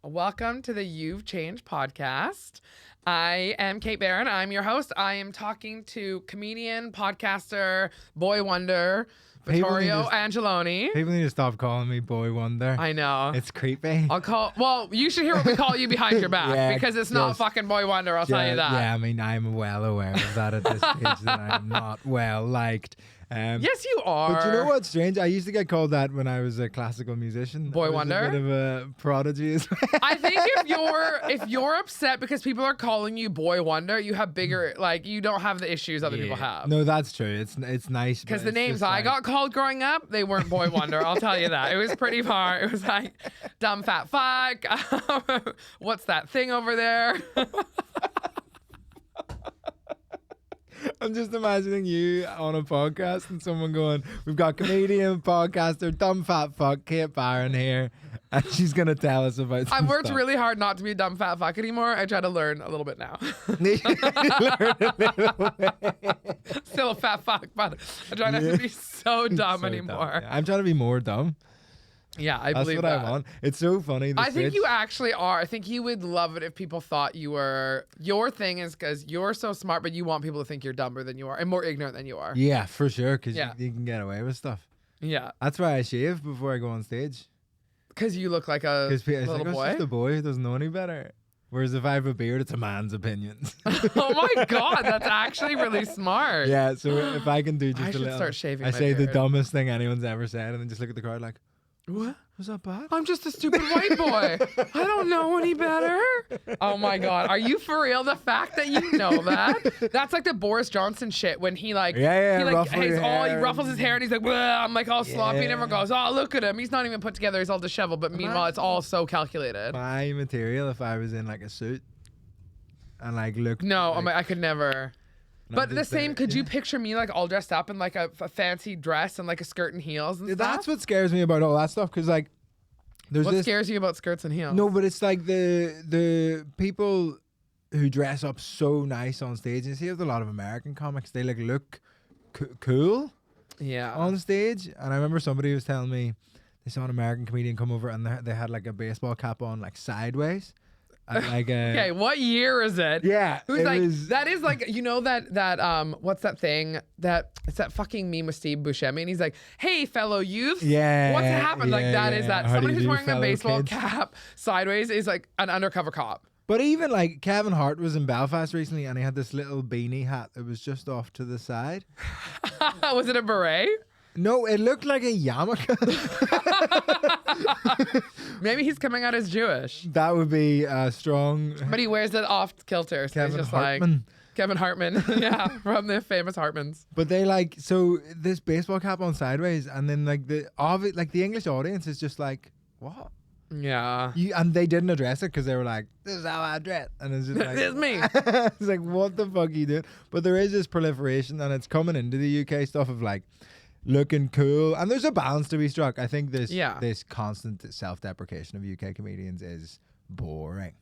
Welcome to the You've Changed podcast. I am Kate Barron. I'm your host. I am talking to comedian, podcaster, boy wonder, Vittorio Angelone. People need to stop calling me Boy Wonder. I know. It's creepy. Well, you should hear what we call you behind your back because it's not fucking Boy Wonder, I'll tell you that. Yeah, I mean, I'm well aware of that at this stage, that I'm not well liked. Yes, you are. But you know what's strange? I used to get called that when I was a classical musician. Boy I was Wonder? a bit of a prodigy as well. I think if you're upset because people are calling you Boy Wonder, you have bigger, like, you don't have the issues other people have. No, that's true. It's nice. Because the names I got called growing up, they weren't Boy Wonder. I'll tell you that. It was pretty far. It was like, dumb fat fuck. What's that thing over there? I'm just imagining you on a podcast and someone going, we've got comedian, podcaster, dumb fat fuck, Kate Barron here, and she's going to tell us about some I've worked stuff. really hard not to be a dumb fat fuck anymore. I try to learn a little bit now. Still a fat fuck, but I try not to be so dumb anymore. Yeah, I'm trying to be more dumb. Yeah, I That's believe what that. I want. It's so funny. I think you actually are. I think you would love it if people thought you were. Your thing is because you're so smart, but you want people to think you're dumber than you are and more ignorant than you are. Yeah, for sure, because Yeah. you can get away with stuff. Yeah, That's why I shave before I go on stage. because you look like a Because it's little like, boy. just a boy who doesn't know any better. Whereas if I have a beard, it's a man's opinions. Oh my god, that's actually really smart. Yeah, so if I can do just I a should little, start shaving I my say the beard. dumbest thing anyone's ever said, and then just look at the crowd like, What? was that bad? I'm just a stupid white boy. I don't know any better. Oh my god, are you for real? The fact that you know that's like the Boris Johnson shit when he like he ruffle your he hair ruffles his hair and he's like, "Bleh," I'm like all sloppy and Yeah. everyone goes, oh look at him, he's not even put together, he's all disheveled, but meanwhile it's all so calculated. My material if I was in like a suit and like look. No, like, I could never. But the same, could you picture me like all dressed up in like a fancy dress and like a skirt and heels and stuff? That's what scares me about all that stuff, because like there's What this. scares you about skirts and heels? No, but it's like the people who dress up so nice on stage. And you see with a lot of American comics, they like look cool Yeah. on stage. And I remember somebody was telling me they saw an American comedian come over and they had like a baseball cap on like sideways. And like Okay, what year is it? yeah, Who's it like was- that is like, you know, that what's that thing that it's that fucking meme with Steve Buscemi and he's like, hey fellow youth, Yeah, what's happened? Like that is that How do somebody you who's do, wearing a fellow baseball kids? cap sideways is like an undercover cop. But even like Kevin Hart was in Belfast recently and he had this little beanie hat that was just off to the side. Was it a beret? No, it looked like a yarmulke. Maybe he's coming out as Jewish, That would be strong. but he wears it off kilter. So Kevin he's just Hartman. like Kevin Hartman, yeah, from the famous Hartmans. But they like, so this baseball cap on sideways, and then like the English audience is just like, what? Yeah. And they didn't address it because they were like, this is how I dress. And it's just like, This is me. It's like, what the fuck are you doing? But there is this proliferation, and it's coming into the UK stuff of like looking cool. And there's a balance to be struck. I think this constant self-deprecation of UK comedians is boring.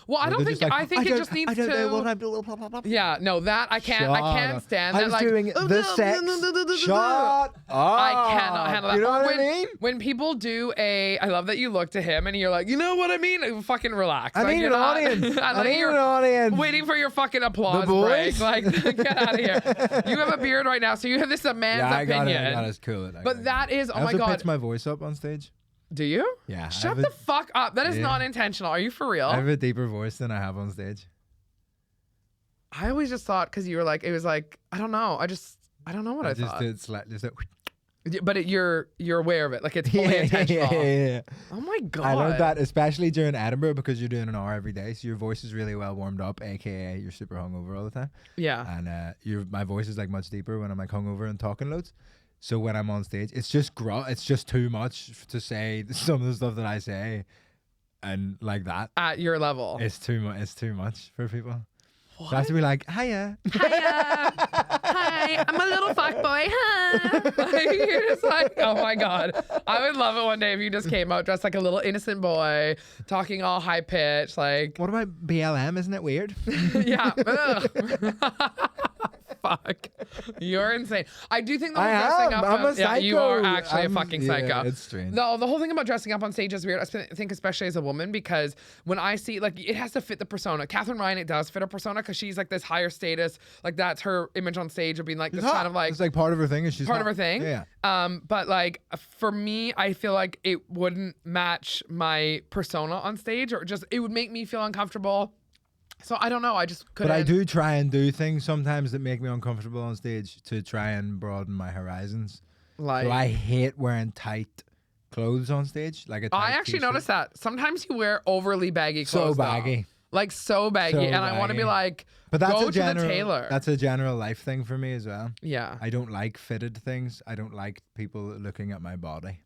Well, I don't They're think. just like, I think it just needs I don't know what to. I'm doing. Blah, blah, blah. Yeah, no, that I can't. I Shut can't up. stand I that. was Like doing the sex. Shut up. I cannot handle that. You know Or what I mean? When people do I love that you look to him and you're like, you know what I mean? Like, fucking relax. I Like, need you're an not- audience. I I like need you're an audience. waiting for your fucking applause The break. boys? Like, get out of here. You have a beard right now, so you have this a man's Yeah, I got it. opinion. I got it. It's cool. But that is, oh I my also god. pitch my voice up on stage. Do you? Yeah. Shut the fuck up. That is Yeah. not intentional. Are you for real? I have a deeper voice than I have on stage. I always just thought because you were like, it was like, I don't know. I don't know what I just thought. did just like, But you're aware of it. Like it's fully intentional. yeah. Oh my god. I learned that especially during Edinburgh because you're doing an hour every day, so your voice is really well warmed up, aka you're super hungover all the time. Yeah. And my voice is like much deeper when I'm like hungover and talking loads. So when I'm on stage, it's just it's just too much to say some of the stuff that I say, and like that. At your level. It's too much. It's too much for people. What? So I have to be like, hiya. Hiya. Hi, I'm a little fuckboy. Huh? Like, you're just like, oh my god. I would love it one day if you just came out dressed like a little innocent boy, talking all high pitched, like What about BLM? Isn't it weird? yeah. Ugh. fuck? You're insane. I do think the whole dressing up. I'm a psycho. Yeah, you are actually a fucking psycho. Yeah, it's strange. No, the whole thing about dressing up on stage is weird. I think especially as a woman, because when I see, like, it has to fit the persona. Catherine Ryan, it does fit her persona because she's like this higher status. Like, that's her image on stage of being like this kind of like. It's like part of her thing. Is she's part of her thing. Yeah. But like for me, I feel like it wouldn't match my persona on stage, or just it would make me feel uncomfortable. So I don't know. I just couldn't. But I do try and do things sometimes that make me uncomfortable on stage to try and broaden my horizons. Like, so I hate wearing tight clothes on stage. Like a tight I actually t-shirt. noticed that sometimes you wear overly baggy clothes. So baggy. Like so baggy, and I want to be like, but that's go a general, to the tailor. That's a general life thing for me as well. Yeah. I don't like fitted things. I don't like people looking at my body.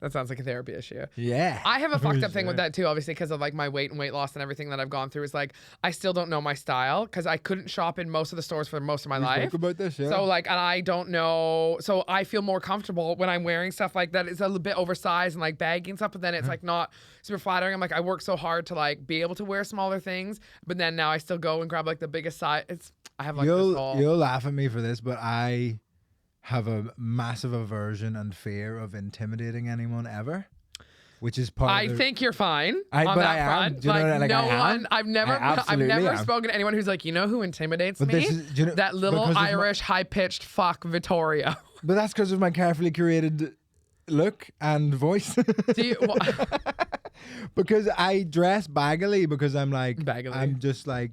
That sounds like a therapy issue. Yeah. I have a fucked up thing with that too, obviously, because of like my weight and weight loss and everything that I've gone through. Is like I still don't know my style because I couldn't shop in most of the stores for most of my life. Spoke about this, yeah. So like, and I don't know. So I feel more comfortable when I'm wearing stuff like that. It's a little bit oversized and like baggy and stuff, but then it's like not super flattering. I'm like, I work so hard to like be able to wear smaller things, but then now I still go and grab like the biggest size. I have like this whole. You'll laugh at me for this, but I have a massive aversion and fear of intimidating anyone ever. Which is part I of the, think you're fine I, on but that I am. front. Do you know like, what, like no I one, I've never spoken to anyone who's like, you know who intimidates me? This is, do you know, that little Irish high-pitched fuck Vittorio. But that's because of my carefully curated look and voice. Do you? Because I dress baggily because I'm like, baggily. I'm just like,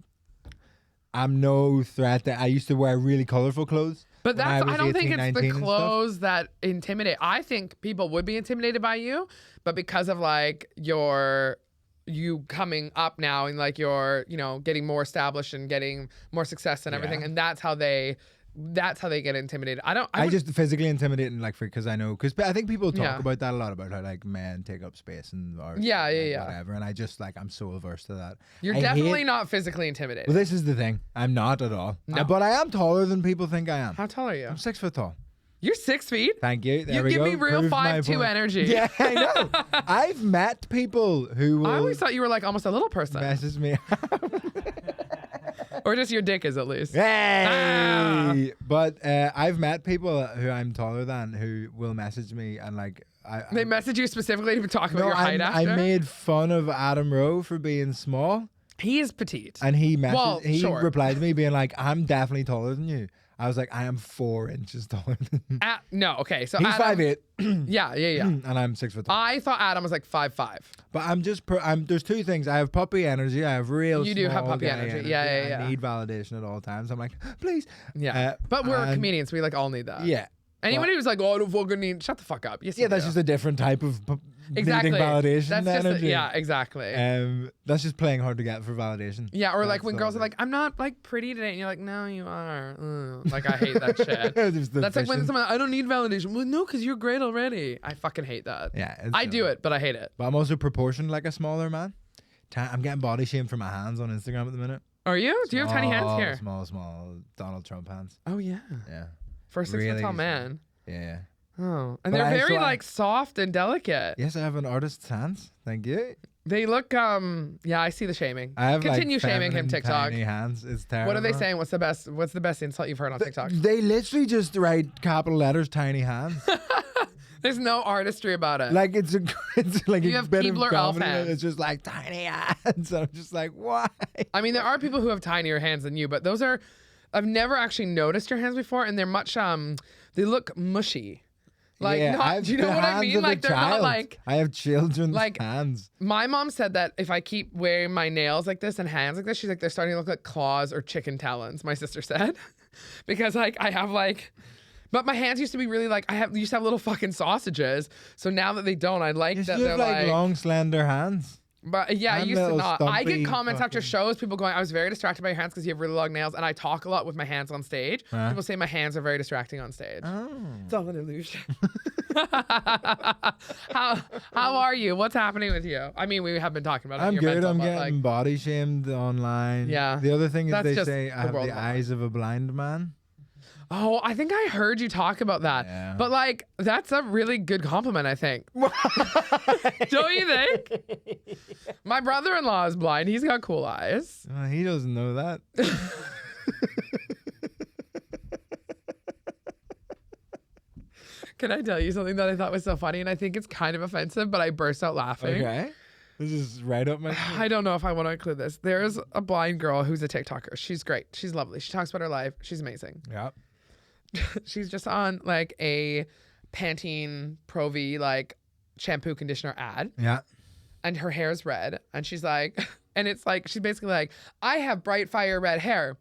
I'm no threat. That I used to wear really colorful clothes. But that's, I don't think it's the 19 clothes that intimidate. I think people would be intimidated by you, but because of like you coming up now and like you're, you know, getting more established and getting more success and everything, and that's how they get intimidated. I just physically intimidating, like, because I know, because I think people talk about that a lot, about how like men take up space and whatever, and I just like, I'm so averse to that. You're definitely not physically intimidated. Well, this is the thing, I'm not at all. No. But I am taller than people think I am. How tall are you? I'm 6 foot tall. You're 6 feet. Thank you. There you we give go. me real 5'2" energy. Yeah, I know. I've met people who will I always thought you were like almost a little person. Messes me. Or just your dick is at least. Hey! Ah. But I've met people who I'm taller than who will message me and like they message you specifically to talk about your height after? I made fun of Adam Rowe for being small. He is petite. And he replied to me being like, I'm definitely taller than you. I was like, I am 4 inches taller than you. No, okay. So he's Adam, 5'8". Yeah. And I'm 6 foot tall. I thought Adam was like 5'5". But there's 2 things. I have puppy energy. I have real. You do have puppy energy. Yeah. I need validation at all times. I'm like, please. Yeah. But we're comedians. We like all need that. Yeah. Anyone who's like, oh, I don't fucking need. Shut the fuck up. Yes, that's just a different type of exactly. needing validation. That's energy. Exactly. That's just playing hard to get for validation. Yeah, or like when girls are like, I'm not like pretty today, and you're like, no, you are. Like I hate that shit. That's like when someone, I don't need validation. Well, no, because you're great already. I fucking hate that. Yeah, I do it, but I hate it. But I'm also proportioned like a smaller man. I'm getting body shamed for my hands on Instagram at the minute. Are you? Do you have tiny hands here? Small Donald Trump hands. Oh yeah. Yeah. For a 6 foot tall man. Yeah. Oh, and they're very like soft and delicate. Yes, I have an artist's hands. Thank you. They look yeah, I see the shaming. I have Continue shaming him, TikTok. Tiny hands. It's terrible. What are they saying? What's the best insult you've heard on TikTok? They literally just write capital letters, tiny hands. There's no artistry about it. Like it's like you a have bit Keebler of elf comedy. hands. It's just like tiny hands. I'm just like, why? I mean, there are people who have tinier hands than you, but those are, I've never actually noticed your hands before, and they're much they look mushy. Like, do you know what I mean? Like, they're not like. I have children's hands. My mom said that if I keep wearing my nails like this and hands like this, she's like, they're starting to look like claws or chicken talons, my sister said. Because, like, I have, like. But my hands used to be really, like, used to have little fucking sausages. So now that they don't, I like that they're like long, slender hands. But yeah, I used to not. I get comments after fucking shows, people going, I was very distracted by your hands because you have really long nails, and I talk a lot with my hands on stage. People say my hands are very distracting on stage. Oh. It's all an illusion. How are you? What's happening with you? I mean, we have been talking about it. I'm good. Mental, I'm getting body shamed online. Yeah. The other thing is they say I have world the eyes of a blind man. Oh, I think I heard you talk about that. Yeah. But like, that's a really good compliment, I think. Don't you think? My brother-in-law is blind. He's got cool eyes. He doesn't know that. Can I tell you something that I thought was so funny? And I think it's kind of offensive, but I burst out laughing. Okay. This is right up my I don't know if I want to include this. There's a blind girl who's a TikToker. She's great. She's lovely. She talks about her life. She's amazing. Yeah. She's just on like a Pantene Pro V like shampoo conditioner ad. Yeah. And her hair's red. And she's like, and it's like, she's basically like, I have bright fire red hair,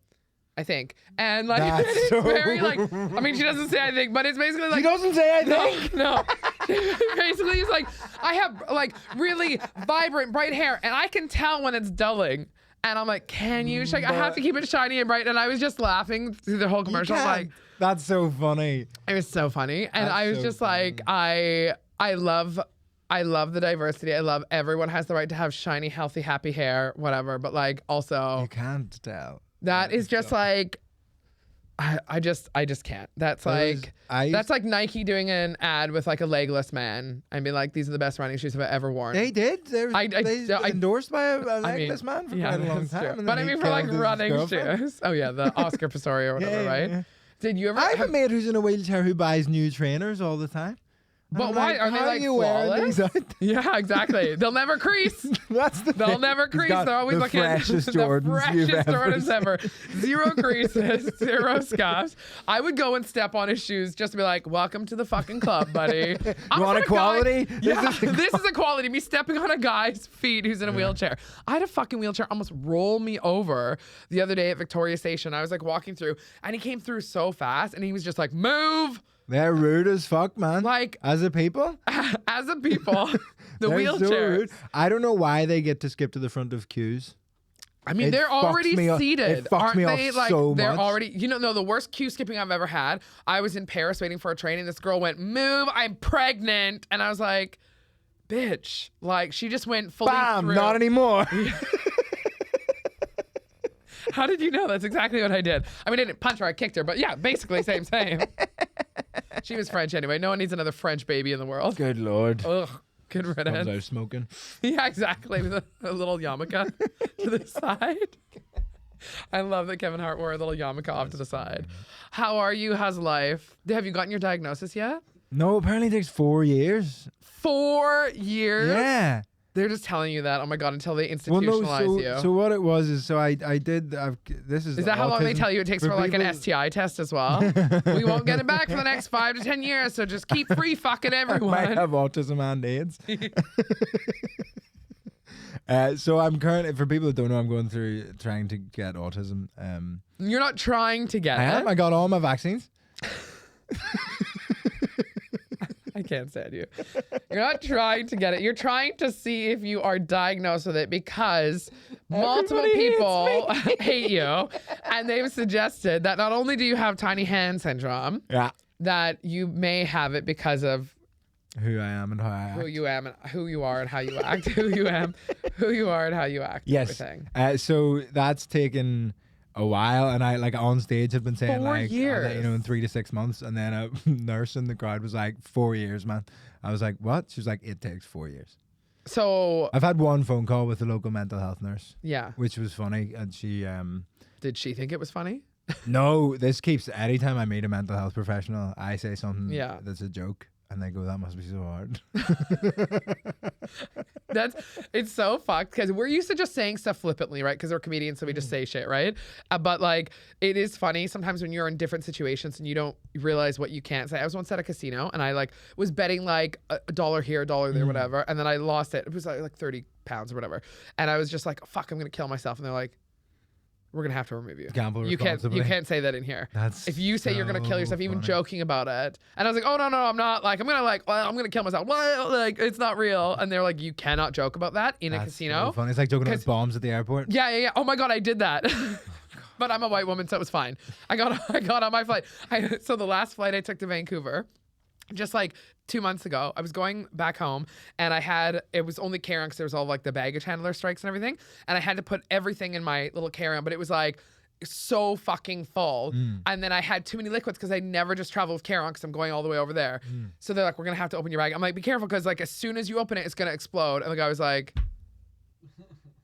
I think. And like, it's so very like, I mean, she doesn't say I think, but it's basically like. She doesn't say I think. No. Basically, it's like, I have like really vibrant bright hair and I can tell when it's dulling. And I'm like, can you? She's like, I have to keep it shiny and bright. And I was just laughing through the whole commercial. Like, that's so funny. It was so funny. And I was so just funny. Like, I love the diversity. I love everyone has the right to have shiny, healthy, happy hair, whatever. But like, also, you can't tell. That is just like, I just can't. That's like that's like Nike doing an ad with like a legless man and be like, these are the best running shoes I've ever worn. They did. They endorsed by a legless man for quite a long time. But I mean, for like running shoes. Oh yeah, the Oscar Pistoria or whatever, right? Yeah. Did you ever? I have a mate who's in a wheelchair who buys new trainers all the time. But why are they like flawless? Yeah, exactly. They'll never crease. They'll never crease. They're always looking at the freshest Jordans ever. Zero creases, zero scuffs. I would go and step on his shoes just to be like, welcome to the fucking club, buddy. You want equality? This is equality. Me stepping on a guy's feet who's in a wheelchair. I had a fucking wheelchair almost roll me over the other day at Victoria Station. I was like walking through and he came through so fast and he was just like, move. They're rude as fuck, man. Like, as a people, the wheelchairs. So I don't know why they get to skip to the front of queues. I mean, they're already seated. It fucks me off like, so they're much. already, no, the worst queue skipping I've ever had. I was in Paris waiting for a train and this girl went, move, I'm pregnant. And I was like, bitch. Like, she just went fully through. Not anymore. How did you know? That's exactly what I did. I mean, I didn't punch her, I kicked her, but yeah, basically same. She was French anyway. No one needs another French baby in the world. Good Lord. Ugh, good riddance. Comes out smoking. Yeah, exactly. With a little yarmulke to the side. I love that Kevin Hart wore a little yarmulke off to the side. How are you? How's life? Have you gotten your diagnosis yet? No, apparently it takes 4 years. 4 years? Yeah. They're just telling you that. Oh my God! Until they institutionalize you. So what it was is, I did. This is. Is that how long they tell you it takes for like an STI test as well? We won't get it back for the next 5 to 10 years. So just keep free fucking everyone. I might have autism and AIDS. So I'm currently, for people that don't know, I'm going through trying to get autism. You're not trying to get it. I am. I got all my vaccines. I can't stand you. You're not trying to get it. You're trying to see if you are diagnosed with it because multiple people hate you. And they've suggested that not only do you have tiny hand syndrome, that you may have it because of who I am and how I act. Who you am and who you are and how you act. Who you am, who you are and how you act. Yes. Everything. So that's taken a while, and I like on stage had been saying 4 years. In 3 to 6 months, and then a nurse in the crowd was like 4 years, man. I was like, what? She was like, it takes 4 years. So I've had one phone call with the local mental health nurse. Yeah. Which was funny, and she did she think it was funny? No, this keeps anytime I meet a mental health professional, I say something that's a joke. And they go, that must be so hard. It's so fucked because we're used to just saying stuff flippantly, right? Because we're comedians, so we just say shit, right? But like, it is funny sometimes when you're in different situations and you don't realize what you can't say. I was once at a casino and I like was betting like $1 here, $1 there, whatever, and then I lost it. It was like 30 pounds or whatever, and I was just like, fuck, I'm gonna kill myself. And they're like, we're gonna have to remove you. Gamble you can't say that in here. If you say you're gonna kill yourself, even joking about it. And I was like, oh no, I'm not. Like I'm gonna kill myself. Well, like it's not real. And they're like, you cannot joke about that in a casino. So funny. It's like joking about bombs at the airport. Yeah. Oh my God, I did that. But I'm a white woman, so it was fine. I got on my flight. So the last flight I took to Vancouver, just like 2 months ago, I was going back home and it was only carry-on because there was all like the baggage handler strikes and everything. And I had to put everything in my little carry-on, but it was like so fucking full. And then I had too many liquids because I never just travel with carry-on because I'm going all the way over there. So they're like, we're going to have to open your bag. I'm like, be careful because like as soon as you open it, it's going to explode. And the guy was like,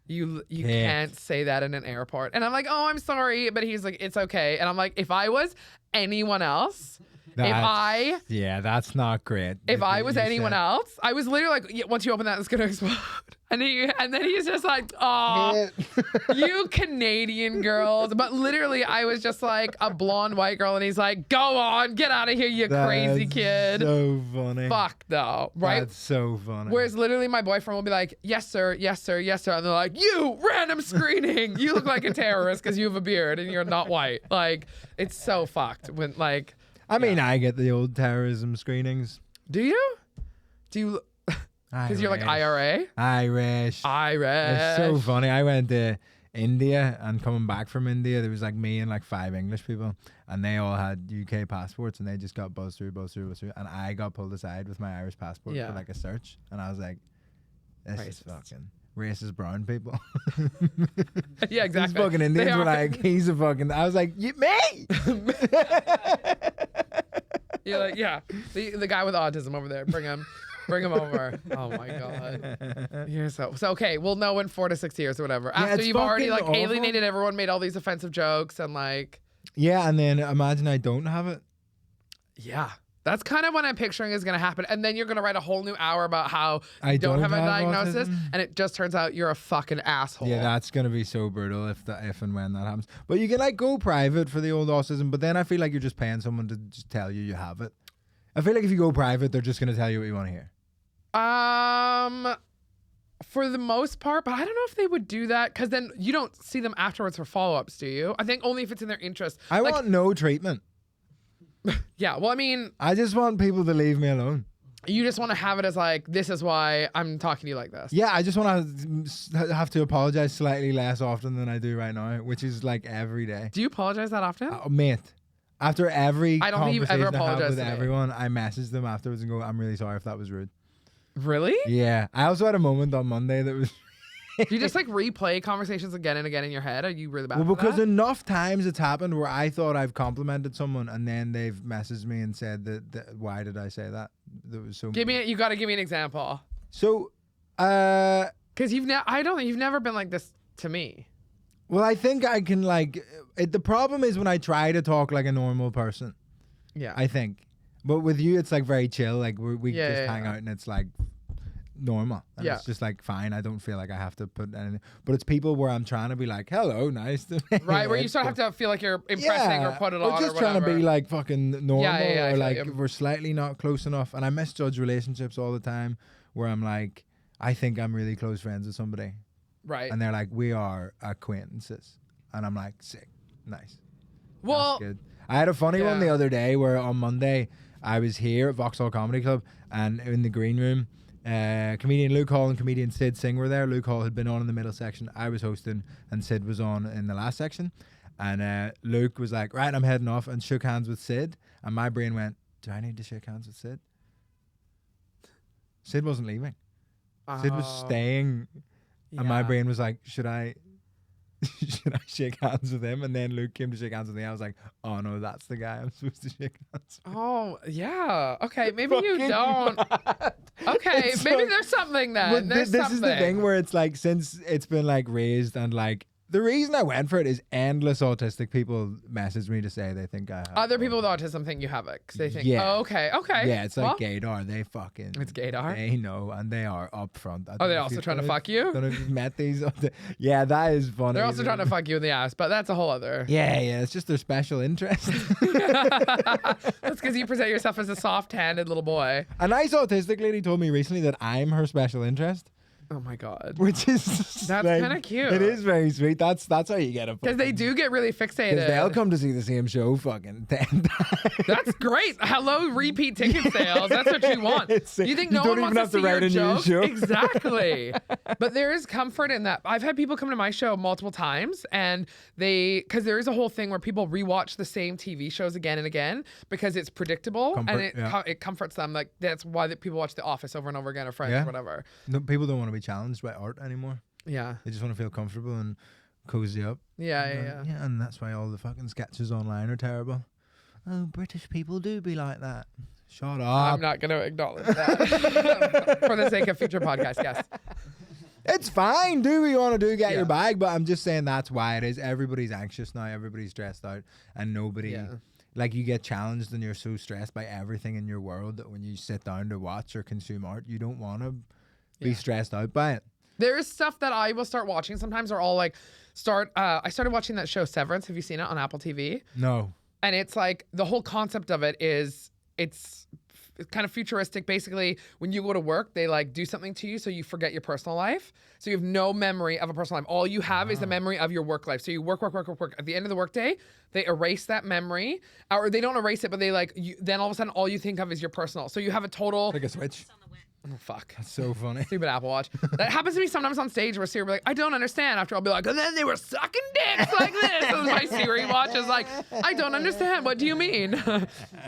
you can't say that in an airport. And I'm like, oh, I'm sorry. But he's like, it's okay. And I'm like, if I was anyone else, That's not great. If I was anyone else, I was literally like, once you open that, it's gonna explode. And then he's just like, oh, you Canadian girls. But literally, I was just like a blonde white girl, and he's like, go on, get out of here, you crazy kid. So funny. Fuck though, right? That's so funny. Whereas literally, my boyfriend will be like, yes sir, yes sir, yes sir, and they're like, you random screening, you look like a terrorist because you have a beard and you're not white. Like, it's so fucked when like. I mean, I get the old terrorism screenings. Do you? Because you're like Irish. It's so funny. I went to India, and coming back from India, there was like me and like 5 English people, and they all had UK passports, and they just got buzzed through, and I got pulled aside with my Irish passport for like a search, and I was like, this is fucking racist brown people. Yeah, exactly. These fucking Indians were like, he's a fucking. I was like, me. You're like, yeah, the guy with autism over there. Bring him over. Oh my god. You're so okay. We'll know in 4 to 6 years or whatever. Yeah, after you've already like awful. Alienated everyone, made all these offensive jokes, and like. Yeah, and then imagine I don't have it. Yeah. That's kind of what I'm picturing is going to happen. And then you're going to write a whole new hour about how you don't have a diagnosis. Autism. And it just turns out you're a fucking asshole. Yeah, that's going to be so brutal if and when that happens. But you can like go private for the old autism. But then I feel like you're just paying someone to just tell you have it. I feel like if you go private, they're just going to tell you what you want to hear. For the most part. But I don't know if they would do that. Because then you don't see them afterwards for follow-ups, do you? I think only if it's in their interest. I want no treatment. Yeah, well, I mean, I just want people to leave me alone. You just want to have it as like, this is why I'm talking to you like this. Yeah, I just want to have to apologize slightly less often than I do right now, which is like every day. Do you apologize that often? Mate, after every I don't think you've ever apologized with everyone, I message them afterwards and go, I'm really sorry if that was rude. Really? Yeah. I also had a moment on Monday that was... Do you just like replay conversations again and again in your head? Are you really bad? Well, because enough times it's happened where I thought I've complimented someone and then they've messaged me and said that why did I say that? That was so. You got to give me an example. So, because I don't think you've never been like this to me. Well, I think I can like. The problem is when I try to talk like a normal person. Yeah. I think, but with you, it's like very chill. Like we just hang out and it's like. Normal. And it's just like fine. I don't feel like I have to put anything. But it's people where I'm trying to be like, hello, nice to meet you. Right, where you sort of have to feel like you're impressing or put it on. Or just trying to be like fucking normal or like we're slightly not close enough. And I misjudge relationships all the time where I'm like, I think I'm really close friends with somebody. Right. And they're like, we are acquaintances. And I'm like, sick. Nice. Well, that's good. I had a funny one the other day where on Monday I was here at Vauxhall Comedy Club and in the green room. Comedian Luke Hall and comedian Sid Singh were there. Luke Hall had been on in the middle section. I was hosting and Sid was on in the last section. And Luke was like, right, I'm heading off, and shook hands with Sid. And my brain went, do I need to shake hands with Sid? Sid wasn't leaving. Sid was staying. And my brain was like, should I shake hands with him? And then Luke came to shake hands with me. I was like, oh no, that's the guy I'm supposed to shake hands with. Oh, yeah. Okay, maybe you don't. Okay, maybe there's something then. This is the thing where it's like, since it's been like raised and like, the reason I went for it is endless autistic people message me to say they think I have. Other people with autism think you have it because they think, oh, okay. Yeah, it's like gaydar. They fucking. It's gaydar? They know, and they are upfront. Are they also trying to fuck you? I don't know if you've met these. Yeah, that is funny. They're also trying to fuck you in the ass, but that's a whole other. Yeah, it's just their special interest. That's because you present yourself as a soft-handed little boy. A nice autistic lady told me recently that I'm her special interest. Oh my god! Which is that's like, kind of cute. It is very sweet. That's how you get it. Because they do get really fixated. Because they'll come to see the same show fucking 10 times. That's great. Hello, repeat ticket sales. That's what you want. You think no one wants to see your joke? Exactly. But there is comfort in that. I've had people come to my show multiple times, and because there is a whole thing where people rewatch the same TV shows again and again because it's predictable and it comforts them. Like that's why people watch The Office over and over again, or Friends, or whatever. No, people don't want to be challenged by art anymore. Yeah. They just want to feel comfortable and cozy up. Yeah. Yeah, and that's why all the fucking sketches online are terrible. Oh, British people do be like that. Shut up. I'm not going to acknowledge that for the sake of future podcast guests. It's fine. Do what you want to do. Get your bag. But I'm just saying that's why it is. Everybody's anxious now. Everybody's stressed out. And nobody... like you get challenged and you're so stressed by everything in your world that when you sit down to watch or consume art, you don't want to be stressed out by it. There is stuff that I will start watching sometimes, or I'll like I started watching that show Severance. Have you seen it on Apple TV? No. And it's like the whole concept of it is it's kind of futuristic. Basically, when you go to work, they like do something to you so you forget your personal life. So you have no memory of a personal life. All you have is the memory of your work life. So you work. At the end of the workday, they erase that memory, or they don't erase it, but they like then all of a sudden all you think of is your personal. So you have a total Like a switch. Oh, fuck. That's so funny. Stupid Apple Watch. That happens to me sometimes on stage where Siri will be like, I don't understand. After I'll be like, and then they were sucking dicks like this. And my Siri watch is like, I don't understand. What do you mean?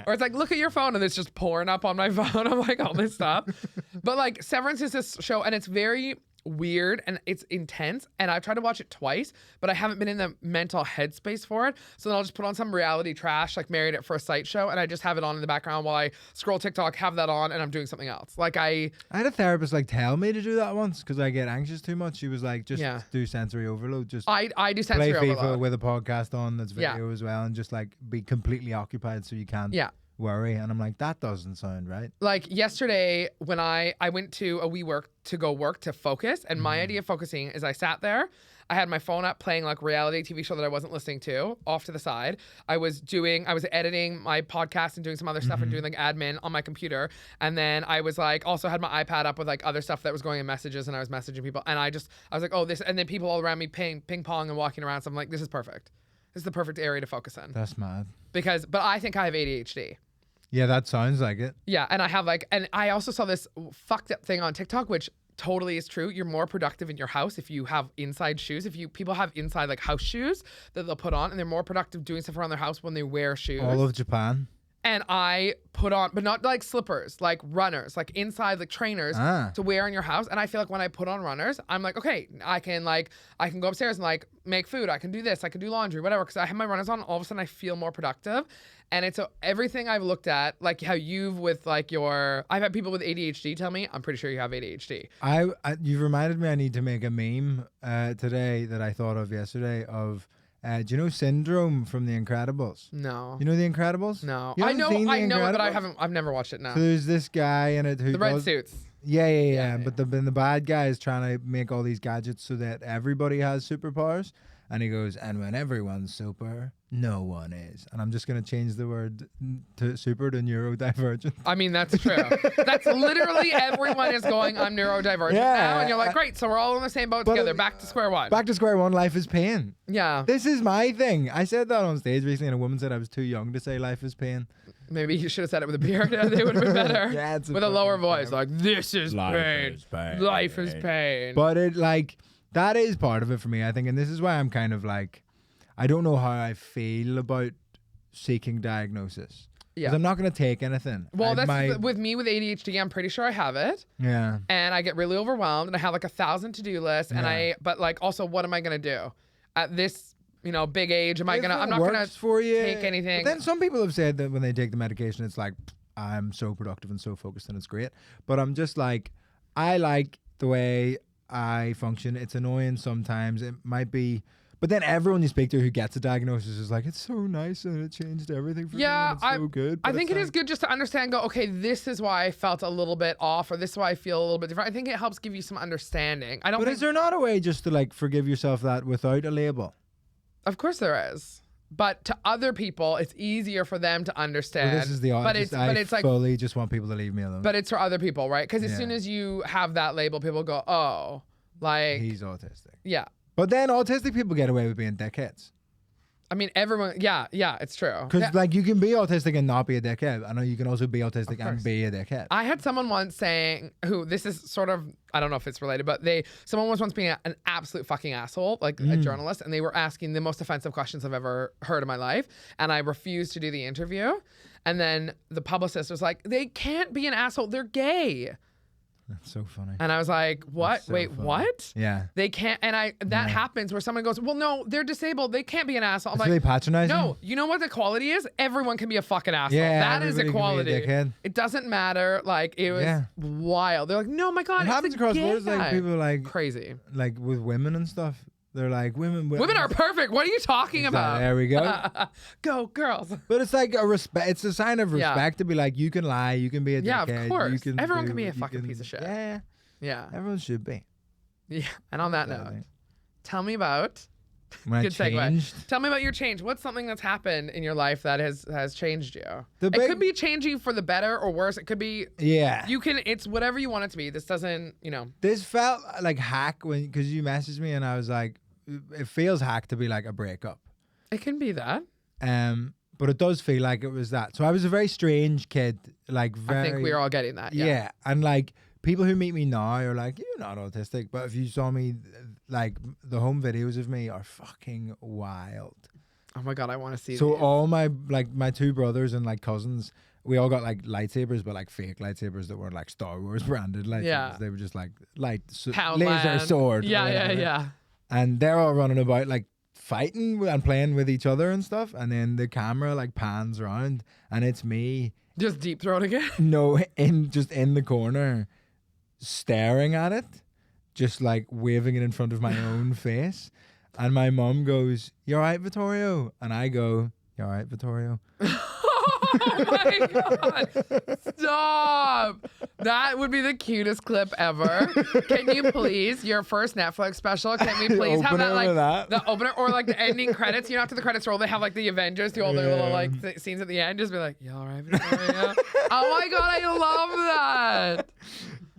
Or it's like, look at your phone and it's just pouring up on my phone. I'm like, all this stuff. But like Severance is this show and it's very weird and it's intense, and I've tried to watch it twice, but I haven't been in the mental headspace for it. So then I'll just put on some reality trash like Married at First Sight show, and I just have it on in the background while I scroll TikTok, have that on, and I'm doing something else. Like I had a therapist like tell me to do that once because I get anxious too much. She was like, just do sensory overload. Just I do sensory play overload. FIFA with a podcast on that's video as well, and just like be completely occupied so you can't worry. And I'm like, that doesn't sound right. Like yesterday when I went to a WeWork to go work to focus, and my idea of focusing is I sat there, I had my phone up playing like reality TV show that I wasn't listening to off to the side. I was editing my podcast and doing some other stuff and doing like admin on my computer. And then I was like, also had my iPad up with like other stuff that was going in messages, and I was messaging people. And I was like, oh, this, and then people all around me ping pong and walking around. So I'm like, this is perfect. This is the perfect area to focus in. That's mad. But I think I have ADHD. Yeah, that sounds like it. Yeah, and I have and I also saw this fucked up thing on TikTok, which totally is true. You're more productive in your house if you have inside shoes. People have inside like house shoes that they'll put on, and they're more productive doing stuff around their house when they wear shoes. All of Japan. And I put on, but not like slippers, like runners, like inside like trainers to wear in your house. And I feel like when I put on runners, I'm like, okay, I can go upstairs and like make food. I can do this. I can do laundry, whatever. Because I have my runners on. All of a sudden I feel more productive. And it's everything I've looked at, like how you've with like I've had people with ADHD tell me, I'm pretty sure you have ADHD. You've reminded me I need to make a meme today that I thought of yesterday of, do you know Syndrome from The Incredibles? No. You know The Incredibles? No. I know it, but I've never watched it. No. So there's this guy in it who the red suits. Yeah. But the bad guy is trying to make all these gadgets so that everybody has superpowers. And he goes, and when everyone's super, no one is. And I'm just going to change the word to super to neurodivergent. I mean, that's true. That's literally everyone is going, I'm neurodivergent now. And you're like, great, so we're all in the same boat together. Back to square one. Back to square one, life is pain. Yeah. This is my thing. I said that on stage recently, and a woman said I was too young to say life is pain. Maybe you should have said it with a beard. They would have been better. Yeah, with a lower voice. Like, this is life pain. Is pain. Life is pain. But that is part of it for me, I think. And this is why I'm kind of like, I don't know how I feel about seeking diagnosis. Yeah. Because I'm not going to take anything. Well, with me with ADHD, I'm pretty sure I have it. Yeah. And I get really overwhelmed, and I have like 1,000 to-do lists. And but like also, what am I going to do at this, big age? I'm not going to take anything. But then some people have said that when they take the medication, it's like, I'm so productive and so focused and it's great. But I'm just like, I like the way I function. It's annoying sometimes. It might be, but then everyone you speak to who gets a diagnosis is like, it's so nice and it changed everything for me. And it's so good. I think it is good just to understand, go, okay, this is why I felt a little bit off, or this is why I feel a little bit different. I think it helps give you some understanding. But is there not a way just to like forgive yourself that without a label? Of course there is. But to other people, it's easier for them to understand. Well, this is the honest. I fully just want people to leave me alone. But it's for other people, right? Because as soon as you have that label, people go, oh, like he's autistic. Yeah. But then autistic people get away with being dickheads. I mean, everyone, yeah, it's true. Because like you can be autistic and not be a dickhead. I know you can also be autistic and be a dickhead. I had someone once saying, this is sort of, I don't know if it's related, but someone was once being an absolute fucking asshole, like a journalist, and they were asking the most offensive questions I've ever heard in my life, and I refused to do the interview. And then the publicist was like, they can't be an asshole, they're gay. That's so funny. And I was like, what? So Wait, funny. what? Yeah. They can't. And that happens where someone goes, well, no, they're disabled. They can't be an asshole. I'm like, really patronizing? No, you know what the quality is? Everyone can be a fucking asshole. Yeah, that is equality. It doesn't matter. Like, it was wild. They're like, no, my God. It happens across borders. Like, people like crazy. Like with women and stuff. They're like, women are perfect. What are you talking about? There we go. Go girls. But it's like a respect. It's a sign of respect to be like, you can lie, you can be a dickhead. Of course. Everyone can can be a fucking piece of shit. Yeah. Everyone should be. Yeah. And on that note, tell me about. When Good I changed. segue. Tell me about your change. What's something that's happened in your life that has changed you? It could be changing for the better or worse. It could be. Yeah. It's whatever you want it to be. This doesn't, This felt like hack because you messaged me and I was like, it feels hack to be like a breakup. It can be that. But it does feel like it was that. So I was a very strange kid. Like I think we're all getting that. Yeah. And like people who meet me now are like, you're not autistic. But if you saw me, like the home videos of me are fucking wild. Oh my God, I want to see. So all my two brothers and like cousins, we all got like lightsabers, but like fake lightsabers that weren't like Star Wars branded lightsabers. Yeah. They were just like laser Poundland. sword. Yeah. And they're all running about like fighting and playing with each other and stuff. And then the camera like pans around and it's me. Just deep throating it? No, in the corner, staring at it, just like waving it in front of my own face. And my mom goes, "You all right, Vittorio?" And I go, "You all right, Vittorio?" Oh my God. Stop. That would be the cutest clip ever. Can you please, your first Netflix special, can we please have that like the opener or like the ending credits? You know, after the credits roll, they have like the Avengers do all their little like scenes at the end. Just be like, "You all right, Victoria?" Oh my God, I love that.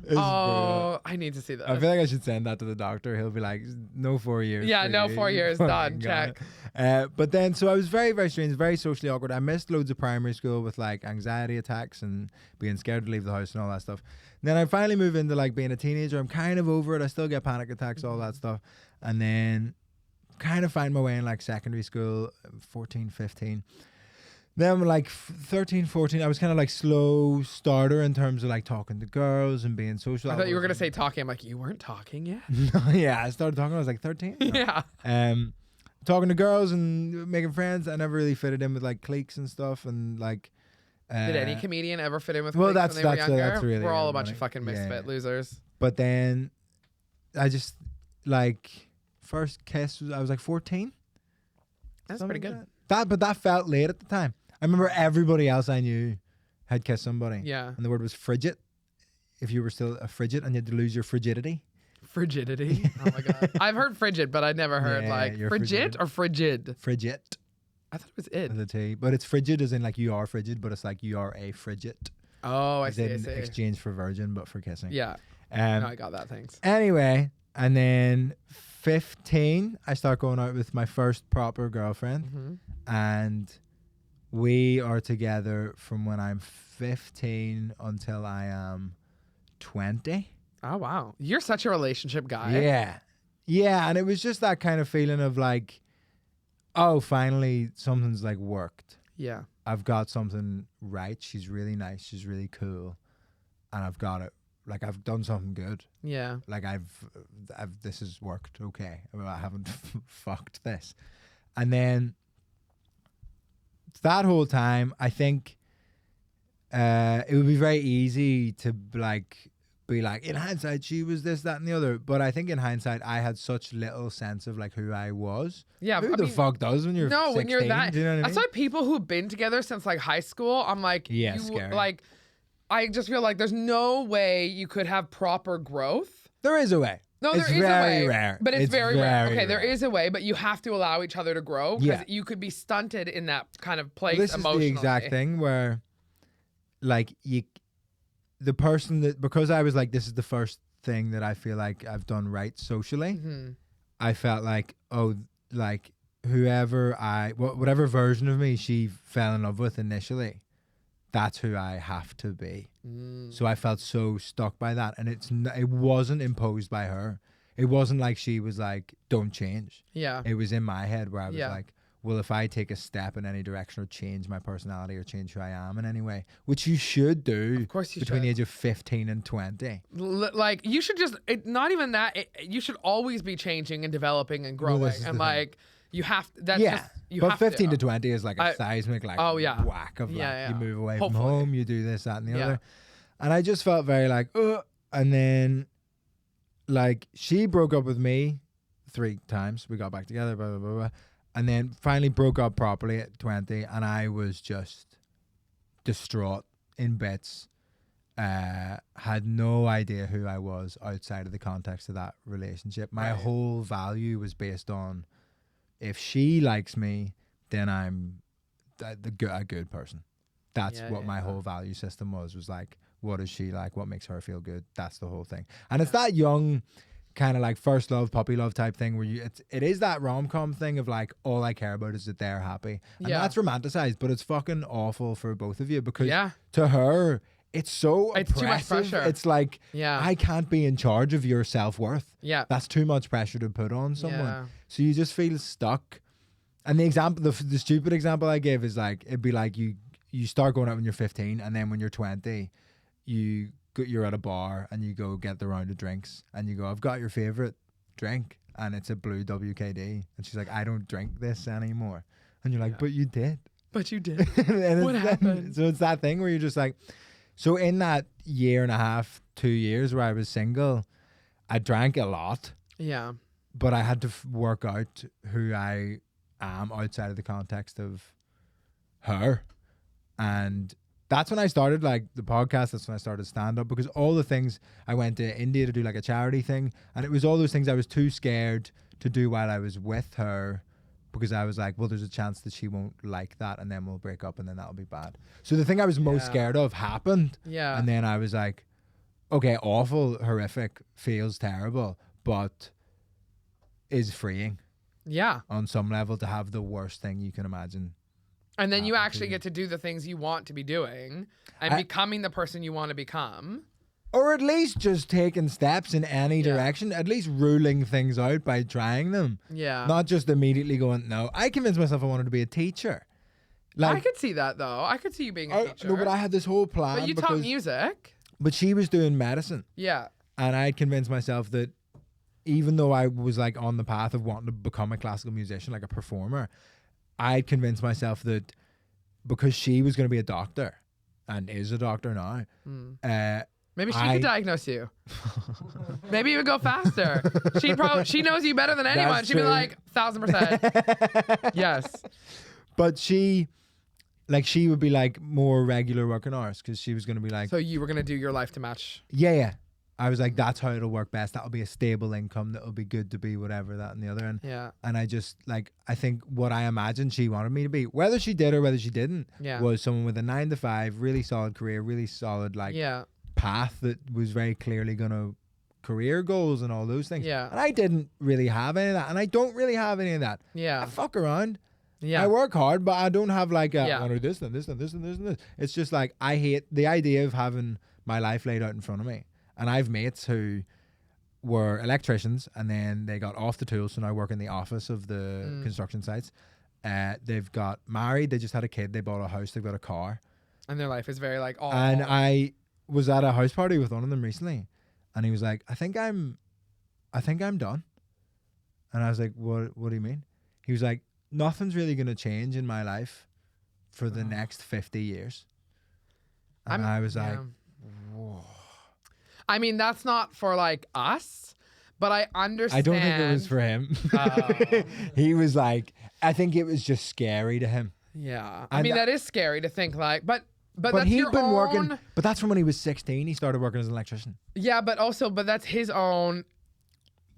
Brilliant. I need to see that. I feel like I should send that to the doctor. He'll be like, "No 4 years." Yeah, no 4 years. Done. Check. But then, so I was very, very strange, very socially awkward. I missed loads of primary school with like anxiety attacks and being scared to leave the house and all that stuff. And then I finally move into like being a teenager. I'm kind of over it. I still get panic attacks, all that stuff. And then kind of find my way in like secondary school, 14, 15. Then like 13, 14, I was kind of like slow starter in terms of like talking to girls and being social. I thought you were going to say talking. I'm like, you weren't talking yet? Yeah, I started talking when I was like 13. No. Yeah. Talking to girls and making friends. I never really fitted in with like cliques and stuff and like... Did any comedian ever fit in with cliques when they were younger? That's really we're all a bunch of fucking misfit losers. But then I just like first kiss, I was like 14. That's pretty good. But that felt late at the time. I remember everybody else I knew had kissed somebody. Yeah. And the word was frigid. If you were still a frigid and you had to lose your frigidity. Frigidity? Oh my God. I've heard frigid, but I never heard like frigid or frigid? Frigid. I thought it was it. The T. But it's frigid as in like you are frigid, but it's like you are a frigid. Oh, I see. Exchange for virgin, but for kissing. Yeah. No, I got that. Thanks. Anyway, and then 15, I start going out with my first proper girlfriend. Mm-hmm. And... we are together from when I'm 15 until I am 20. Oh, wow. You're such a relationship guy. Yeah. Yeah, and it was just that kind of feeling of like, oh, finally something's like worked. Yeah. I've got something right. She's really nice. She's really cool. And I've got it. Like I've done something good. Yeah. Like I've this has worked okay. I haven't fucked this. And then that whole time, I think it would be very easy to like be like, in hindsight, she was this, that, and the other. But I think in hindsight, I had such little sense of like who I was. Yeah, who the fuck does when you're 16? When you're that. Do you know what I mean? That's why people who've been together since like high school, I'm like, scary. Like, I just feel like there's no way you could have proper growth. There is a way. No, it's there is very a way, rare. But it's very rare. Okay, rare. there is a way, but you have to allow each other to grow because you could be stunted in that kind of place emotionally. This is the exact thing where, like, the person that, because I was like, this is the first thing that I feel like I've done right socially. Mm-hmm. I felt like, oh, like whatever version of me she fell in love with initially, that's who I have to be. So I felt so stuck by that, and it wasn't imposed by her. It wasn't like she was like, don't change. Yeah. It was in my head where I was like, well, if I take a step in any direction or change my personality or change who I am in any way, which you should do, of course you between should. the age of 15 and 20. Like you should just, not even that, you should always be changing and developing and growing, and like you have to, that's just, but 15 to 20 is like a seismic like whack of like you move away from home, you do this, that, and the other. And I just felt very like, and then like she broke up with me 3 times. We got back together, blah, blah, blah, blah. And then finally broke up properly at 20. And I was just distraught, in bits. Had no idea who I was outside of the context of that relationship. My whole value was based on, if she likes me, then I'm a good person. That's what my whole value system was like, what is she like? What makes her feel good? That's the whole thing. And it's that young kind of like first love, puppy love type thing where it is that rom-com thing of like, all I care about is that they're happy. And that's romanticized, but it's fucking awful for both of you because to her, it's so oppressive. Too much pressure. It's like, I can't be in charge of your self-worth. Yeah. That's too much pressure to put on someone. Yeah. So you just feel stuck. And the example, the stupid example I gave is like, it'd be like you start going out when you're 15, and then when you're 20, you're at a bar and you go get the round of drinks and you go, I've got your favorite drink, and it's a blue WKD. And she's like, I don't drink this anymore. And you're like, but you did. But you did. What happened? So it's that thing where you're just like, so in that 1.5 years, 2 years where I was single, I drank a lot. Yeah. But I had to work out who I am outside of the context of her. And that's when I started like the podcast. That's when I started stand up, because all the things, I went to India to do like a charity thing, and it was all those things I was too scared to do while I was with her, because I was like, well, there's a chance that she won't like that, and then we'll break up, and then that'll be bad. So the thing I was most scared of happened. Yeah. And then I was like, okay, awful, horrific, feels terrible, but is freeing. Yeah. On some level, to have the worst thing you can imagine. And then you actually get to do the things you want to be doing and becoming the person you want to become. Or at least just taking steps in any direction, at least ruling things out by trying them. Yeah. Not just immediately going, no. I convinced myself I wanted to be a teacher. Like, I could see that, though. I could see you being a teacher. No, but I had this whole plan. But you taught music. But she was doing medicine. Yeah. And I convinced myself that even though I was like on the path of wanting to become a classical musician, like a performer, I convinced myself that because she was going to be a doctor and is a doctor now, maybe she could diagnose you. Maybe you would go faster. She knows you better than anyone. That's She'd true. Be like 1,000%. Yes. But she would be like more regular working hours, because she was going to be like. So you were going to do your life to match. Yeah. I was like, that's how it'll work best. That'll be a stable income. That'll be good to be whatever, that and the other. And I just like, I think what I imagined she wanted me to be, whether she did or whether she didn't, was someone with a 9-to-5, really solid career, really solid path that was very clearly going to career goals and all those things. Yeah. And I didn't really have any of that. And I don't really have any of that. Yeah. I fuck around. Yeah. I work hard, but I don't have like I want to do this and this and this and this and this. It's just like, I hate the idea of having my life laid out in front of me. And I have mates who were electricians, and then they got off the tools, so now work in the office of the construction sites. They've got married, they just had a kid, they bought a house, they've got a car. And their life is very like all. And I was at a house party with one of them recently, and he was like, I think I'm done. And I was like, what do you mean? He was like, nothing's really going to change in my life for the next 50 years. And I was like, whoa. I mean, that's not for like us, but I understand. I don't think it was for him. He was like, I think it was just scary to him. Yeah. I mean, that is scary to think like, but that's he'd been working, but that's from when he was 16. He started working as an electrician. Yeah, but that's his own.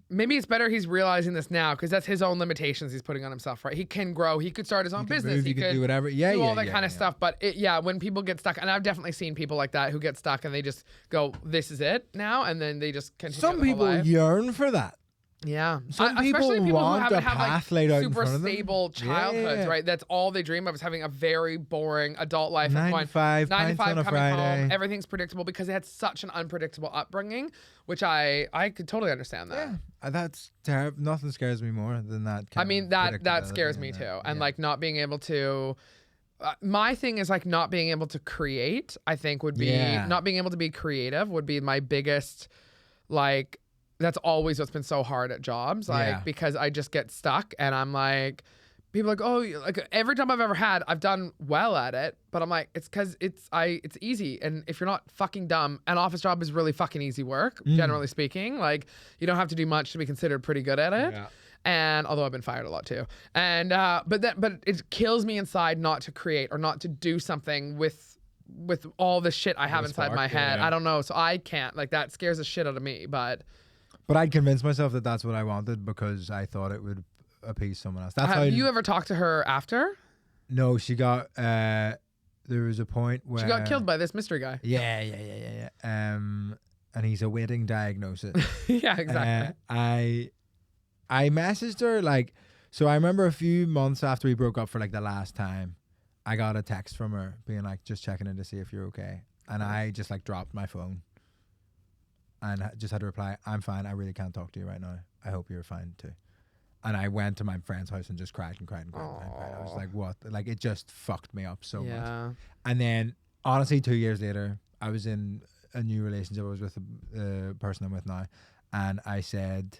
Maybe it's better he's realizing this now, because that's his own limitations he's putting on himself, right? He can grow. He could start his own business. He could do whatever. Yeah, do all that kind of stuff. But when people get stuck, and I've definitely seen people like that who get stuck and they just go, this is it now. And then they just continue. Some people yearn for that. Yeah. Some especially people want a path laid out in front of them. Super stable childhoods, right? That's all they dream of, is having a very boring adult life. 9 to 5, 9 to 5 on a Friday. Home, everything's predictable, because they had such an unpredictable upbringing, which I could totally understand that. Yeah, that's terrible. Nothing scares me more than that. I mean, that scares me too. And like not being able to. My thing is like not being able to create. I think would be not being able to be creative would be my biggest like. That's always what's been so hard at jobs, like because I just get stuck, and I'm like, people are like, oh, like every job I've ever had, I've done well at it, but I'm like, it's because it's easy, and if you're not fucking dumb, an office job is really fucking easy work, generally speaking. Like you don't have to do much to be considered pretty good at it. Yeah. And although I've been fired a lot too. And but it kills me inside not to create or not to do something with all the shit I have inside my head. I don't know. So I can't. Like, that scares the shit out of me. But I'd convinced myself that that's what I wanted because I thought it would appease someone else. That's have you ever talked to her after? No, she got there was a point where she got killed by this mystery guy. Yeah. And he's awaiting diagnosis. Yeah, exactly. I messaged her, like, so I remember a few months after we broke up for like the last time, I got a text from her being like, just checking in to see if you're okay. And I just like dropped my phone and just had to reply, I'm fine. I really can't talk to you right now. I hope you're fine too. And I went to my friend's house and just cried and cried and cried. And cried. I was like, what? Like, it just fucked me up so much. And then honestly, 2 years later, I was in a new relationship. I was with the person I'm with now. And I said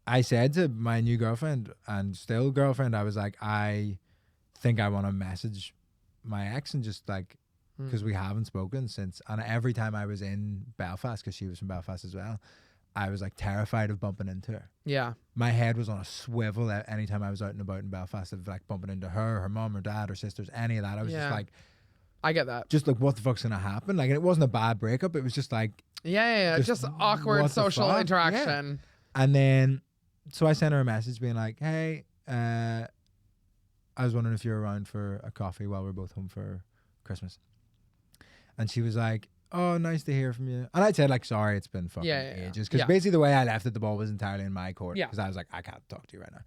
to my new girlfriend and still girlfriend, I was like, I think I want to message my ex and just like, because we haven't spoken since. And every time I was in Belfast, because she was from Belfast as well, I was like terrified of bumping into her. Yeah. My head was on a swivel anytime I was out and about in Belfast, of like bumping into her mom or dad or sisters, any of that. I was just like, I get that. Just like, what the fuck's gonna happen? Like, and it wasn't a bad breakup. It was just like, just awkward social interaction. Yeah. And then, so I sent her a message being like, hey, I was wondering if you're around for a coffee while we're both home for Christmas. And she was like, oh, nice to hear from you. And I said, like, sorry, it's been fucking ages. Because basically the way I left it, the ball was entirely in my court. Because I was like, I can't talk to you right now.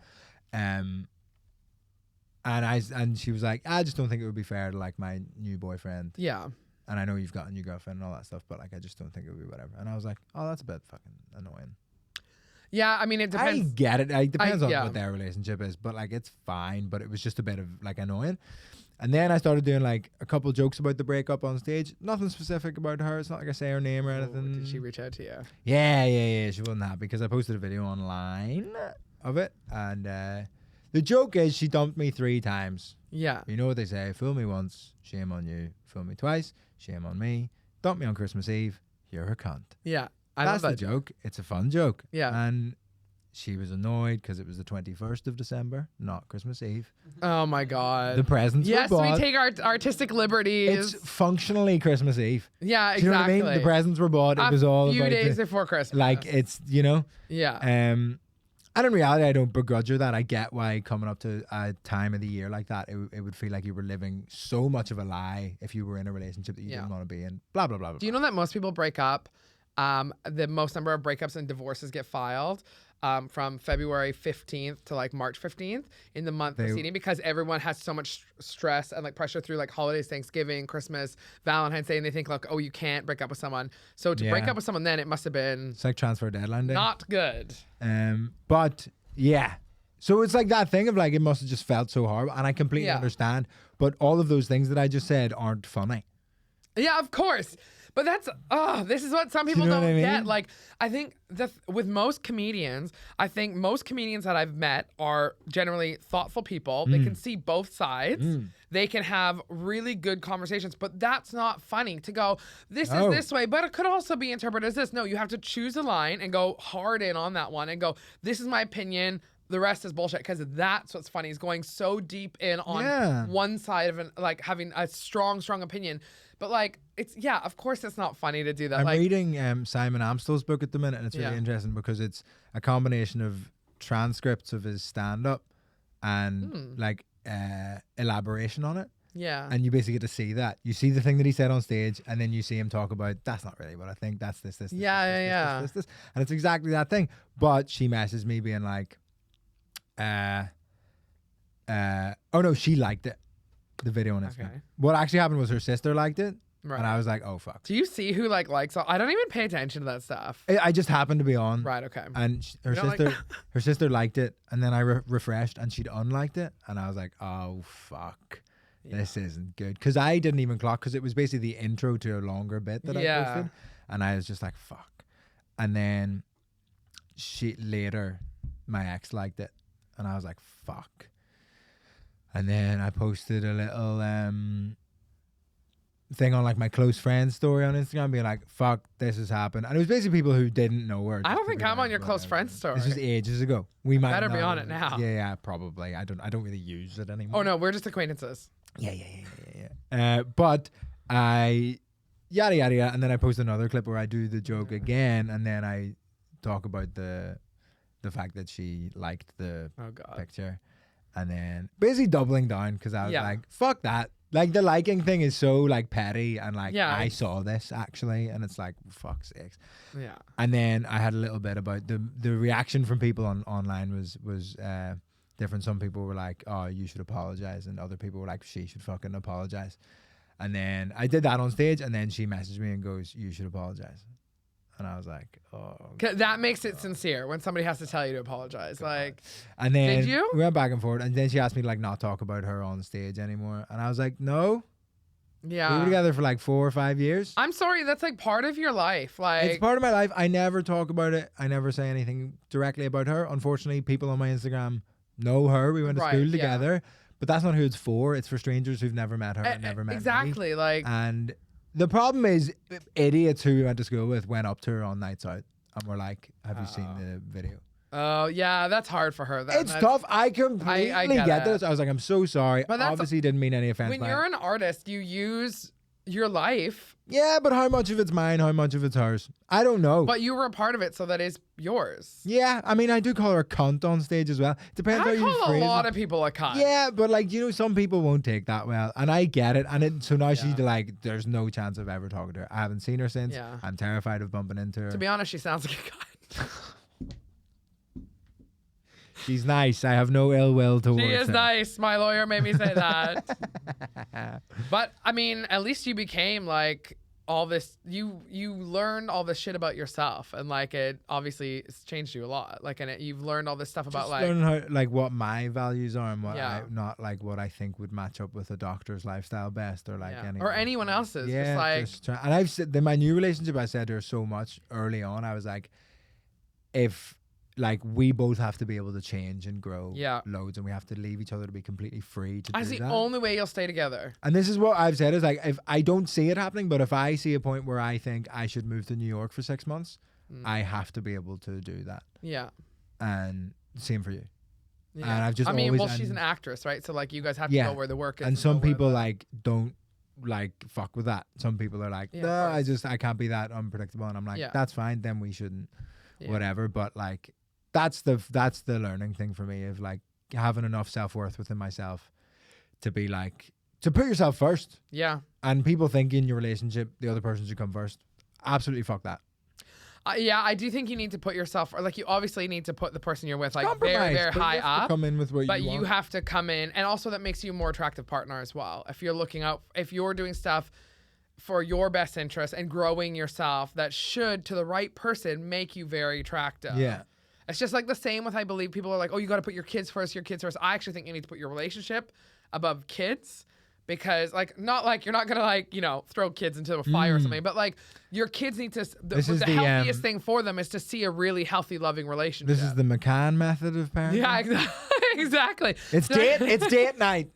And she was like, I just don't think it would be fair to like my new boyfriend. Yeah. And I know you've got a new girlfriend and all that stuff, but like, I just don't think it would be whatever. And I was like, oh, that's a bit fucking annoying. Yeah, I mean, it depends. I get it. It depends on what their relationship is, but like, it's fine. But it was just a bit of like annoying. And then I started doing like a couple jokes about the breakup on stage. Nothing specific about her. It's not like I say her name or anything. Did she reach out to you? Yeah. She wasn't happy because I posted a video online of it. And the joke is she dumped me 3 times. Yeah. You know what they say? Fool me once, shame on you. Fool me twice, shame on me. Dump me on Christmas Eve, you're a cunt. Yeah. That's the joke. It's a fun joke. Yeah. And she was annoyed because it was the 21st of December, not Christmas Eve. Oh my God. The presents were bought. Yes, we take our artistic liberties. It's functionally Christmas Eve. Yeah, exactly. Do you know what I mean? The presents were bought. It was all a few about days before Christmas. Like, it's, you know? Yeah. And in reality, I don't begrudge her that. I get why coming up to a time of the year like that, it would feel like you were living so much of a lie if you were in a relationship that you didn't want to be in. Blah, blah, blah, blah. Do you know that most people break up? The most number of breakups and divorces get filed from February 15th to like March 15th in the month preceding, because everyone has so much stress and like pressure through like holidays, Thanksgiving, Christmas, Valentine's Day, and they think like, oh, you can't break up with someone. So to break up with someone then, it must have been, it's like transfer deadline day. Not good. But yeah. So it's like that thing of like, it must have just felt so horrible, and I completely understand. But all of those things that I just said aren't funny. Yeah, of course. But that's, this is what some people don't get. Like, I think with most comedians, that I've met are generally thoughtful people. They can see both sides. They can have really good conversations, but that's not funny to go, this is this way, but it could also be interpreted as this. No, you have to choose a line and go hard in on that one and go, this is my opinion. The rest is bullshit, because that's what's funny, is going so deep in on one side of like having a strong opinion. But like, it's, of course it's not funny to do that. I'm reading Simon Amstell's book at the minute, and it's really interesting because it's a combination of transcripts of his stand-up and like elaboration on it. Yeah. And you basically get to see that. You see the thing that he said on stage, and then you see him talk about, that's not really what I think, that's this. This. And it's exactly that thing. But she messaged me being like, oh no, she liked it. The video on Instagram. Okay. What actually happened was her sister liked it, and I was like, "Oh fuck." Do you see who likes? I don't even pay attention to that stuff. I just happened to be on. Right. Okay. And her sister liked it, and then I refreshed, and she'd unliked it, and I was like, "Oh fuck, this isn't good." Because I didn't even clock, because it was basically the intro to a longer bit that I posted, and I was just like, "Fuck," and then my ex liked it, and I was like, "Fuck." And then I posted a little thing on like my close friends story on Instagram, being like, "Fuck, this has happened," and it was basically people who didn't know her. I don't think I'm on your close friends story. This was ages ago. We might better be on it now. Yeah, probably. I don't really use it anymore. Oh no, we're just acquaintances. Yeah. But I yada yada, and then I post another clip where I do the joke again, and then I talk about the fact that she liked the picture, and then basically doubling down because I was like, "Fuck that." Like the liking thing is so like petty, and like I saw this actually, and it's like fuck's sakes. Yeah. And then I had a little bit about the reaction from people online was different. Some people were like, "Oh, you should apologize," and other people were like, "She should fucking apologize." And then I did that on stage, and then she messaged me and goes, "You should apologize." And I was like, "Oh." That makes it sincere when somebody has to tell you to apologize. God. Like, and then did you? We went back and forth, and then she asked me to like not talk about her on stage anymore, and I was like, "No." Yeah. We were together for like 4 or 5 years. I'm sorry, that's like part of your life. Like, it's part of my life. I never talk about it. I never say anything directly about her. Unfortunately, people on my Instagram know her. We went to school together, but that's not who it's for. It's for strangers who've never met her and never met me. Exactly. Like, and the problem is idiots who we went to school with went up to her on nights out and were like, "Have you seen the video?" Oh yeah, that's hard for her. That's tough. I completely get this. I was like, "I'm so sorry." But obviously didn't mean any offense. When you're an artist, you use your life. Yeah, but how much of it's mine? How much of it's hers? I don't know. But you were a part of it, so that is yours. Yeah, I mean, I do call her a cunt on stage as well. Depends how you phrase it. I call a lot of people a cunt. Yeah, but like, you know, some people won't take that well, and I get it. And so now she's like, there's no chance of ever talking to her. I haven't seen her since. Yeah. I'm terrified of bumping into her. To be honest, she sounds like a cunt. She's nice. I have no ill will towards her. She is nice. My lawyer made me say that. But I mean, at least you became like all this. You learned all this shit about yourself, and like it obviously it's changed you a lot. Like, and you've learned all this stuff about like learning how like what my values are and what not like what I think would match up with a doctor's lifestyle best or like anyone else's. Yeah, just like and I've said in my new relationship, I said to her so much early on. I was like, if like we both have to be able to change and grow loads, and we have to leave each other to be completely free to do that. That's the only way you'll stay together. And this is what I've said is like, if I don't see it happening, but if I see a point where I think I should move to New York for 6 months, I have to be able to do that. Yeah. And same for you. Yeah. And I've just she's an actress, right? So like you guys have to go where the work is. And some people like don't like fuck with that. Some people are like, no, I can't be that unpredictable. And I'm like, that's fine. Then we shouldn't, whatever. But like, that's the learning thing for me of like having enough self-worth within myself to be like, to put yourself first. Yeah. And people think in your relationship, the other person should come first. Absolutely fuck that. Yeah, I do think you need to put yourself, or like you obviously need to put the person you're with like very, very high up. Come in with what but you have to come in, and also that makes you a more attractive partner as well. If you're looking out, if you're doing stuff for your best interest and growing yourself, that should, to the right person, make you very attractive. Yeah. It's just like the same with, I believe people are like, oh, you got to put your kids first. I actually think you need to put your relationship above kids, because like, not like you're not going to like, you know, throw kids into a fire or something, but like your kids need to, the healthiest thing for them is to see a really healthy, loving relationship. This is the McCann method of parenting. Yeah, exactly. It's date night.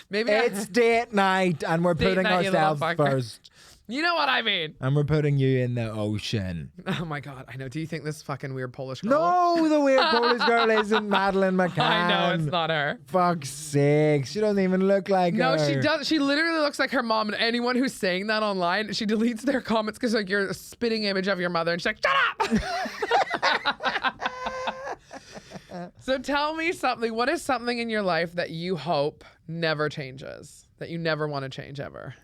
Maybe it's date night, and we're putting ourselves first. You know what I mean. And we're putting you in the ocean. Oh my God, I know. Do you think this fucking weird Polish girl? No, the weird Polish girl isn't Madeleine McCann. I know, it's not her. Fuck's sake. She doesn't even look like her. No, she does. She literally looks like her mom. And anyone who's saying that online, she deletes their comments because like you're a spitting image of your mother. And she's like, shut up. So tell me something. What is something in your life that you hope never changes? That you never want to change ever?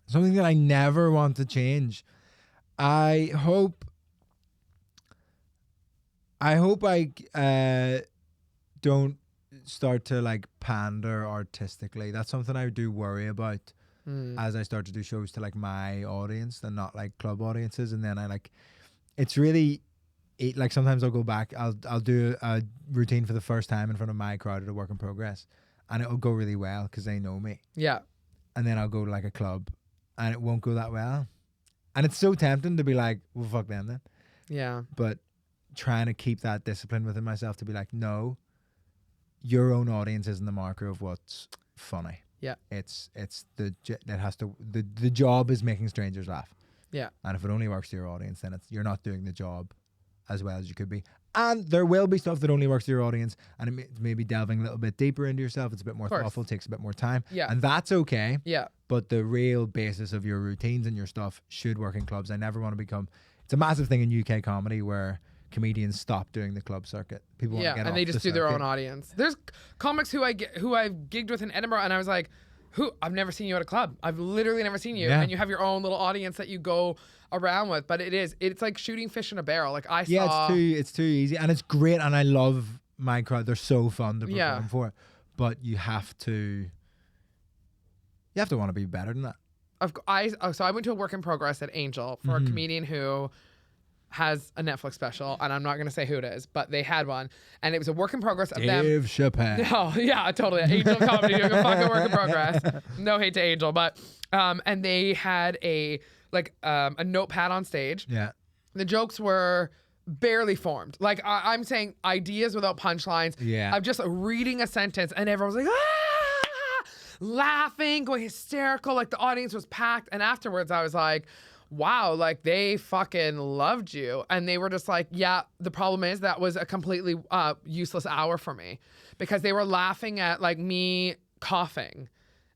Something that I never want to change. I hope I don't start to like pander artistically. That's something I do worry about as I start to do shows to like my audience and not like club audiences. And then I like, it's really like sometimes I'll go back, I'll do a routine for the first time in front of my crowd at a work in progress, and it'll go really well because they know me. Yeah. And then I'll go to like a club and it won't go that well. And it's so tempting to be like, well, fuck them then. Yeah. But trying to keep that discipline within myself to be like, no, your own audience isn't the marker of what's funny. Yeah. The job is making strangers laugh. Yeah. And if it only works to your audience, then you're not doing the job as well as you could be. And there will be stuff that only works to your audience, and it may be delving a little bit deeper into yourself. It's a bit more thoughtful, takes a bit more time. Yeah. And that's okay. Yeah. But the real basis of your routines and your stuff should work in clubs. I never want to become... It's a massive thing in UK comedy where comedians stop doing the club circuit. People want to get off and they just do circuit. their own audience. There's comics who I've gigged with in Edinburgh, and I was like, I've never seen you at a club. I've literally never seen you. Yeah. And you have your own little audience that you go around with. But it's like shooting fish in a barrel. Like I saw... Yeah, it's too easy. And it's great, and I love my crowd. They're so fun to perform for. But you have to want to be better than that. So I went to a work in progress at Angel for a comedian who has a Netflix special, and I'm not going to say who it is, but they had one, and it was a work in progress of them. Dave Chappelle. Oh, yeah, totally. Angel comedy doing a fucking work in progress. No hate to Angel, but and they had a notepad on stage. Yeah. The jokes were barely formed. Like I'm saying ideas without punchlines. Yeah. I'm just reading a sentence, and everyone was like, ah! Laughing, going hysterical. Like the audience was packed, and afterwards I was like, wow, like they fucking loved you. And they were just like, yeah, the problem is that was a completely useless hour for me, because they were laughing at like me coughing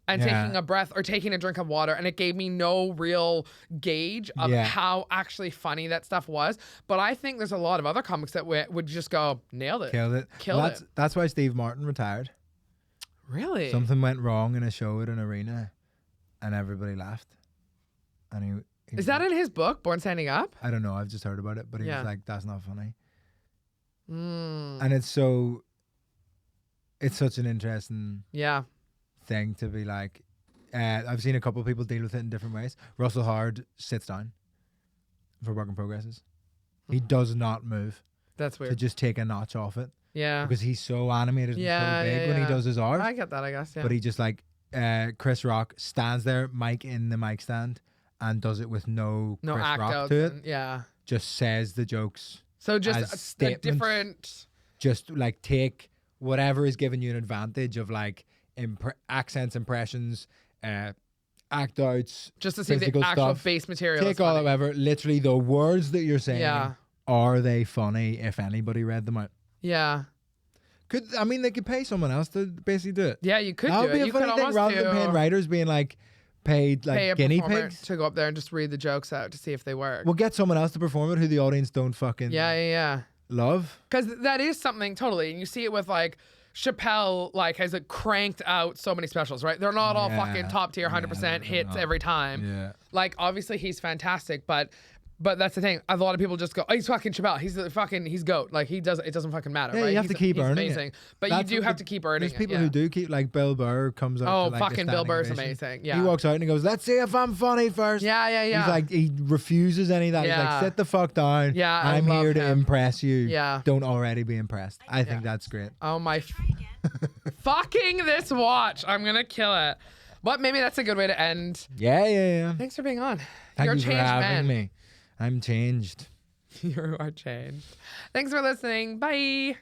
and taking a breath or taking a drink of water, and it gave me no real gauge of how actually funny that stuff was. But I think there's a lot of other comics that would just go, nailed it. Killed it. That's why Steve Martin retired. Really? Something went wrong in a show at an arena and everybody laughed. And he is that in his book, Born Standing Up? I don't know. I've just heard about it, but he was like, that's not funny. And it's such an interesting thing to be like. I've seen a couple of people deal with it in different ways. Russell Howard sits down for work in progresses. He does not move. That's weird. To just take a notch off it. Yeah. Because he's so animated and so big when he does his art. I get that, I guess. Yeah. But he just Chris Rock stands there, mic in the mic stand, and does it with no Chris act Rock out to it. Just says the jokes. So just a different. Just like take whatever is giving you an advantage of like accents, impressions, act outs. Just to see the actual base material. Take all whatever. Literally the words that you're saying. Yeah. Are they funny if anybody read them out? Yeah. They could pay someone else to basically do it. Yeah, you could do it. That would be a funny thing, rather than paying writers being like paid like pay a guinea performer pigs to go up there and just read the jokes out to see if they work. We'll get someone else to perform it who the audience don't fucking love. Because that is something totally, and you see it with like Chappelle, like has cranked out so many specials, right? They're not all fucking top tier 100% hits every time. Yeah. Like obviously he's fantastic, but that's the thing. A lot of people just go, oh, he's fucking Chappelle. He's GOAT. Like it doesn't fucking matter, right? You have to keep earning amazing. it. But you do have to keep earning it. There's people who do keep, like Bill Burr comes out. Oh, to, fucking Bill Burr's amazing. Yeah. He walks out and he goes, let's see if I'm funny first. Yeah. He's like, he refuses any of that. He's like, sit the fuck down. Yeah, I'm here to impress you. Yeah. Don't already be impressed. I think that's great. Oh my fucking this watch. I'm going to kill it. But maybe that's a good way to end. Yeah. Thanks for being on. You're a changed man. Me. I'm changed. You are changed. Thanks for listening. Bye.